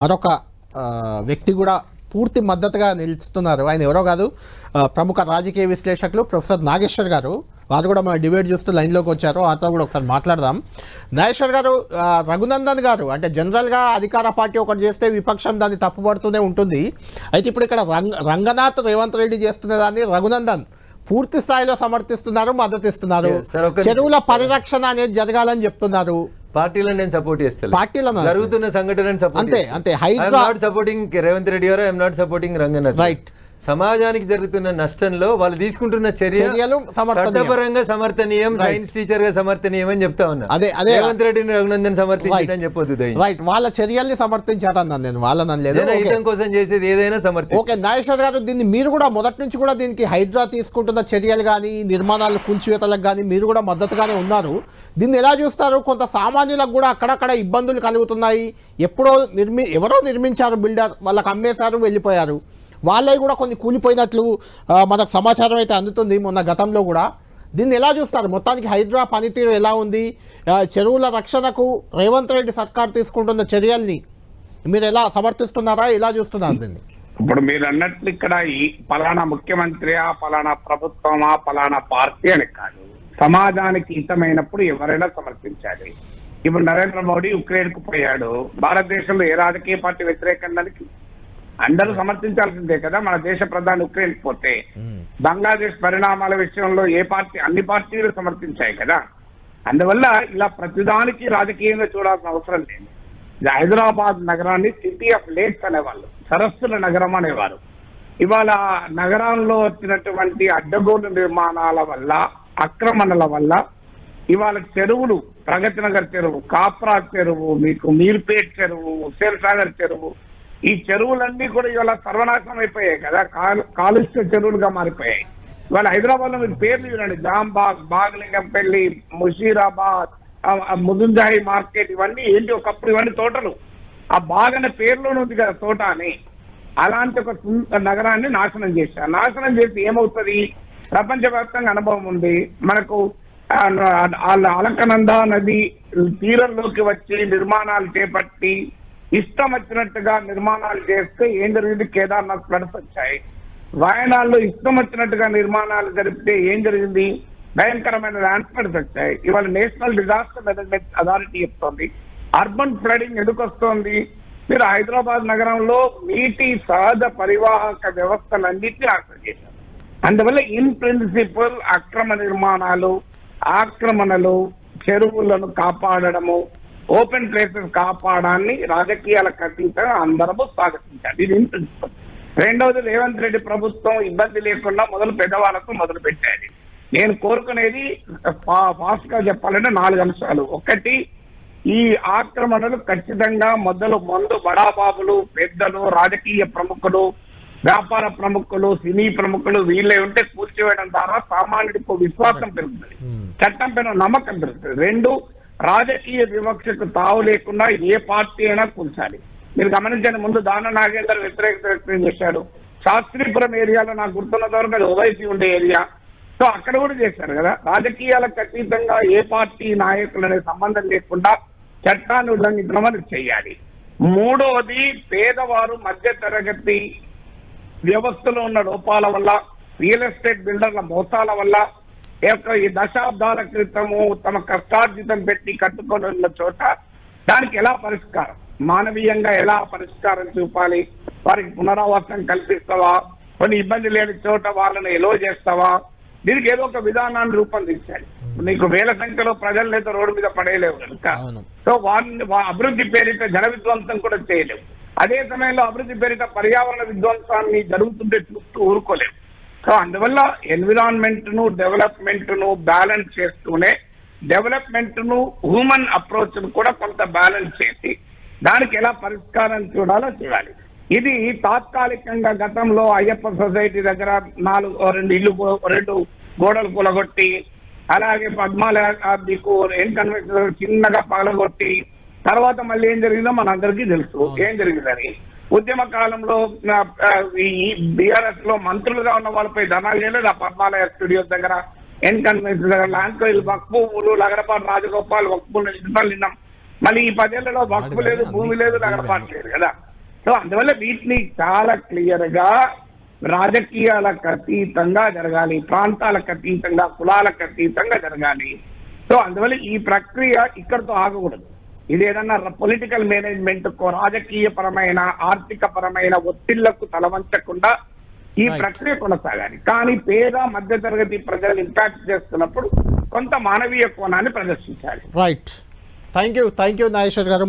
మరొక వ్యక్తి కూడా పూర్తి మద్దతుగా నిలుస్తున్నారు. ఆయన ఎవరో కాదు, ప్రముఖ రాజకీయ విశ్లేషకులు ప్రొఫెసర్ నాగేశ్వర్ గారు. వారు కూడా మన డిబేట్ చూస్తూ లైన్లోకి వచ్చారు. వారితో కూడా ఒకసారి మాట్లాడదాం. నాగేశ్వర్ గారు, రఘునందన్ గారు అంటే జనరల్గా అధికార పార్టీ ఒకటి చేస్తే విపక్షం దాన్ని తప్పుపడుతూనే ఉంటుంది. అయితే ఇప్పుడు ఇక్కడ రంగనాథ్ రేవంత్ రెడ్డి చేస్తున్న దాన్ని రఘునందన్ పూర్తి స్థాయిలో సమర్థిస్తున్నారు, మద్దతిస్తున్నారు. చెరువుల పరిరక్షణ అనేది జరగాలని చెప్తున్నారు. పార్టీలను నేను సపోర్ట్ చేస్తాను, పార్టీలను జరుగుతున్న సంఘటనను సపోర్ట్ అంతే అంతే. సపోర్టింగ్ రేవంత్ రెడ్డి గారు, I'm not supporting Ranganath. Right. సమాజానికి జరుగుతున్న నష్టంలో వాళ్ళు తీసుకుంటున్న చర్యలు చట్టపరంగా సమర్థనీయం, సైన్స్ టీచర్ గా సమర్థనీయం అని చెప్తా ఉన్నా. అదే రేవంత్ రెడ్డిని రఘునందన్ సమర్థించడం చెప్పొద్దు. రైట్, వాళ్ళ చర్యల్ని సమర్థించారన్నాను నేను, వాళ్ళని లేదు. హితం కోసం చేసేది ఏదైనా సమర్థి. ఓకే నాగేశ్వర్ గారు, దీన్ని మీరు కూడా మొదటి నుంచి కూడా దీనికి హైడ్రా తీసుకుంటున్న చర్యలు కానీ నిర్మాణాలు కూల్చివేతలకు కానీ మీరు కూడా మద్దతుగానే ఉన్నారు. దీన్ని ఎలా చూస్తారు? కొంత సామాన్యులకు కూడా అక్కడక్కడ ఇబ్బందులు కలుగుతున్నాయి. ఎవరో నిర్మించారు, బిల్డర్ వాళ్ళకి అమ్మేశారు, వెళ్ళిపోయారు. వాళ్ళవి కూడా కొన్ని కూలిపోయినట్లు మనకు సమాచారం అయితే అందుతుంది మొన్న గతంలో కూడా. దీన్ని ఎలా చూస్తారు? మొత్తానికి హైడ్రా పనితీరు ఎలా ఉంది? చెరువుల రక్షణకు రేవంత్ రెడ్డి సర్కార్ తీసుకుంటున్న చర్యల్ని మీరు ఎలా సమర్థిస్తున్నారా, ఎలా చూస్తున్నారు దీన్ని? ఇప్పుడు మీరు అన్నట్లు ఇక్కడ ఈ పలానా ముఖ్యమంత్రి, పలానా ప్రభుత్వమా, పలానా పార్టీ అని కాదు, సమాజానికి హితమైనప్పుడు ఎవరైనా సమర్థించాలి. ఇప్పుడు నరేంద్ర మోడీ ఉక్రెయిన్ కు పోయాడు. భారతదేశంలో ఏ రాజకీయ పార్టీ వ్యతిరేకానికి అందరూ సమర్థించాల్సిందే కదా. మన దేశ ప్రధాని ఉక్రెయిన్ పోతే బంగ్లాదేశ్ పరిణామాల విషయంలో అన్ని పార్టీలు సమర్థించాయి కదా. అందువల్ల ఇలా ప్రతిదానికి రాజకీయంగా చూడాల్సిన అవసరం లేదు. హైదరాబాద్ నగరాన్ని సిటీ ఆఫ్ లేక్స్ అనేవాళ్ళు, సరస్సుల నగరం అనేవారు. ఇవాళ నగరంలో వచ్చినటువంటి అడ్డగోలు నిర్మాణాల వల్ల, ఆక్రమణల వల్ల ఇవాళ చెరువులు, ప్రగతి నగర్ చెరువు, కాప్రా చెరువు, మీకు మీర్పేట్ చెరువు, హుస్సేన్ సాగర్ చెరువు, ఈ చెరువులన్నీ కూడా ఇవాళ సర్వనాశనం అయిపోయాయి కదా, కాలుష్య చెరువులుగా మారిపోయాయి. ఇవాళ హైదరాబాద్ లో మీరు పేర్లు వినండి, జాంబాగ్, బాగ్లింగంపల్లి, ముషీరాబాద్, ముదుంజాయి మార్కెట్, ఇవన్నీ ఏంటి ఒకప్పుడు ఇవన్నీ తోటలు. ఆ బాగ్ అనే పేర్లోనే ఉంది కదా తోట అని. అలాంటి ఒక నగరాన్ని నాశనం చేశారు. నాశనం చేసి ఏమవుతుంది? ప్రపంచవ్యాప్తంగా అనుభవం ఉంది మనకు. అలకనంద నది తీరంలోకి వచ్చి నిర్మాణాలు చేపట్టి ఇష్టం వచ్చినట్టుగా నిర్మాణాలు చేస్తే ఏం జరిగింది? కేదార్నాథ్ ఫ్లడ్స్ వచ్చాయి. వాయనాడులో ఇష్టం వచ్చినట్టుగా నిర్మాణాలు జరిపితే ఏం జరిగింది? భయంకరమైన ల్యాండ్ ఫ్లడ్స్ వచ్చాయి. ఇవాళ నేషనల్ డిజాస్టర్ మేనేజ్మెంట్ అథారిటీ చెప్తోంది అర్బన్ ఫ్లడింగ్ ఎందుకు వస్తోంది? మీరు హైదరాబాద్ నగరంలో నీటి సహజ పరివాహక వ్యవస్థలన్నింటినీ నాశనం చేశారు. అందువల్ల ఇన్ ప్రిన్సిపల్ అక్రమ నిర్మాణాలు, ఆక్రమణలు, చెరువులను కాపాడడము, ఓపెన్ ప్లేసెస్ కాపాడాన్ని రాజకీయాలకు అతీతంగా అందరము స్వాగతించాలి. ఇది ఇన్ ప్రిన్సిపల్. రెండవది, రేవంత్ రెడ్డి ప్రభుత్వం ఇబ్బంది లేకుండా పెద్దవాళ్ళకు మొదలు పెట్టాలి. నేను కోరుకునేది ఫాస్ట్ గా చెప్పాలంటే 4 అంశాలు. ఒకటి, ఈ ఆక్రమణలు ఖచ్చితంగా ముందు బడాబాబులు, పెద్దలు, రాజకీయ ప్రముఖులు, వ్యాపార ప్రముఖులు, సినీ ప్రముఖులు వీళ్ళే ఉంటే కూల్చివేయడం ద్వారా సామాన్యుడికి విశ్వాసం పెరుగుతుంది, చట్టం పైన నమ్మకం పెరుగుతుంది. 2, రాజకీయ వివక్షకు తావు లేకుండా ఏ పార్టీ అయినా కూల్చాలి. మీరు గమనించండి, ముందు దాన నాగేందర్ వ్యతిరేకత వ్యక్తం చేశాడు. శాస్త్రీపురం ఏరియాలో నాకు గుర్తున్న వరకు అది ఓవైసీ ఉండే ఏరియా. సో అక్కడ కూడా చేశారు కదా. రాజకీయాలకు అతీతంగా ఏ పార్టీ నాయకులు అనే సంబంధం లేకుండా చట్టాన్ని ఉల్లంఘించడం చేయాలి. 3వది, పేదవారు, మధ్య తరగతి వ్యవస్థలో ఉన్న లోపాల వల్ల, రియల్ ఎస్టేట్ బిల్డర్ల మోసాల వల్ల ఈ దశాబ్దాల క్రితము తమ కష్టార్జితం పెట్టి కట్టుకొని ఉన్న చోట దానికి ఎలా పరిష్కారం, మానవీయంగా ఎలా పరిష్కారం చూపాలి? వారికి పునరావాసం కల్పిస్తావా? కొన్ని ఇబ్బంది లేని చోట వాళ్ళని ఎలో చేస్తావా? దీనికి ఏదో ఒక విధానాన్ని రూపొందించాలి. నీకు వేల సంఖ్యలో ప్రజలనైతే రోడ్డు మీద పడేయలేవు కనుక, సో వారిని అభివృద్ధి పేరిట జన విధ్వంసం కూడా చేయలేవు. అదే సమయంలో అభివృద్ధి పేరిట పర్యావరణ విధ్వంసాన్ని జరుగుతుంటే చూస్తూ ఊరుకోలేవు. సో అందువల్ల ఎన్విరాన్మెంట్ ను, డెవలప్మెంట్ ను బ్యాలెన్స్ చేస్తూనే డెవలప్మెంట్ ను, హ్యూమన్ అప్రోచ్ ను కూడా కొంత బ్యాలెన్స్ చేసి దానికి ఎలా పరిష్కారం చూడాలి. ఇది తాత్కాలికంగా గతంలో అయ్యప్ప సొసైటీ దగ్గర 2 గోడలు కూలగొట్టి, అలాగే పద్మాల మీకు కన్వెన్షన్ చిన్నగా పగలగొట్టి, తర్వాత మళ్ళీ ఏం జరిగిందో మనందరికీ తెలుసు ఏం జరిగిందని. ఉద్యమ కాలంలో ఈ బీఆర్ఎస్ లో మంత్రులుగా ఉన్న వాళ్ళపై ధనాలు చేయలేదు. ఆ పద్మాలయ స్టూడియోస్ దగ్గర, కన్వెన్షన్ దగ్గర ల్యాండ్ వక్ఫులు, లగడపాటి రాజగోపాల్ వక్ఫులు నిన్నాం. మళ్ళీ ఈ 10 ఏళ్లలో వక్ఫు లేదు, భూమి లేదు, లగడపాటు లేదు కదా. సో అందువల్ల వీటిని చాలా క్లియర్ గా రాజకీయాలకు అతీతంగా జరగాలి, ప్రాంతాలకు అతీతంగా, కులాలకు అతీతంగా జరగాలి. సో అందువల్ల ఈ ప్రక్రియ ఇక్కడితో ఆగకూడదు. ఇది ఏదన్నా పొలిటికల్ మేనేజ్మెంట్ రాజకీయ పరమైన, ఆర్థిక పరమైన ఒత్తిళ్లకు తలవంచకుండా ఈ ప్రక్రియ కొనసాగాలి. కానీ పేద మధ్యతరగతి ప్రజలు ఇంపాక్ట్ చేస్తున్నప్పుడు కొంత మానవీయ కోణాన్ని ప్రదర్శించాలి. రైట్, థ్యాంక్ యూ నాగేశ్వర్ గారు.